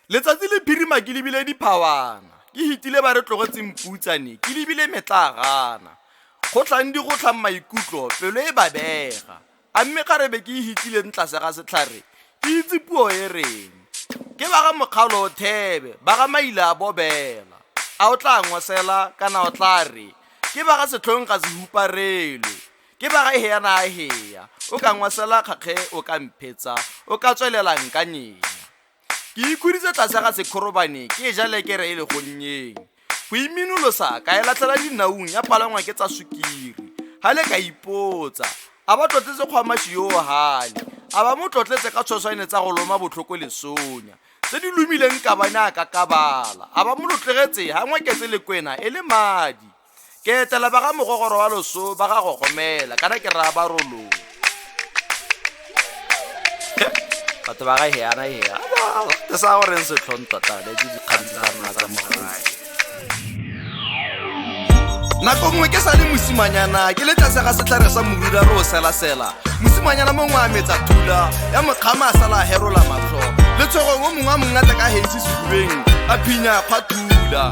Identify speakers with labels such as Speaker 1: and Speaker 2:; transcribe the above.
Speaker 1: Letsatsi le phirima ke lebile diphawana, ke hitile ba re tlogetseng mpuutsane, ke lebile metlaagana. Kgotlhang di gotlhang maikutlo, pelo e babega. A mme kgarebe ke hitileng tlase ga setlhare, ke itse puo e reng. Ke ba ga mokgalo thebe, ba ga maila bobela. A o tla ngosela kana o tla re. Ke ba ga setlhong ga se huparelwe. Ke ba ga heyana-a-heya, o ka ngosela kgakge o ka mphetsa, o ka tswelela nkanyeng. Ke ikhuditse tlase ga sekgorobane, ke jale ke re e le gonnyeng. Go iminolosa ka e latlela dinaung ya palangwa ke tsa sukiri. Hale ka ipotsa, a ba tlotletse kgwamashi yo hale, a ba mo tlotletse ka tshoswane tsa go loma botlhoko le sonya, tse di lumileng ka bana ka kabala, a ba mo tlogetseng ha Ngwaketse le Kwena e le madi. Ke etela ba ga mogogoro wa loso ba ga gogomela kana ke ra ba rolong. Batho ba ga heyana-a-heya te sa goreng setlhong tota le dikgang tsa rona tsa mogae. Nako nngwe ke sa le mosimanyana ke le tlase ga setlhare sa morura re o selasela. Mosimanyana mongwe a metsa thula ya mokgama a sala a herola matlho, le tshogong o mongwe a mongatla ka heisi sefubeng a phinya kgwathula.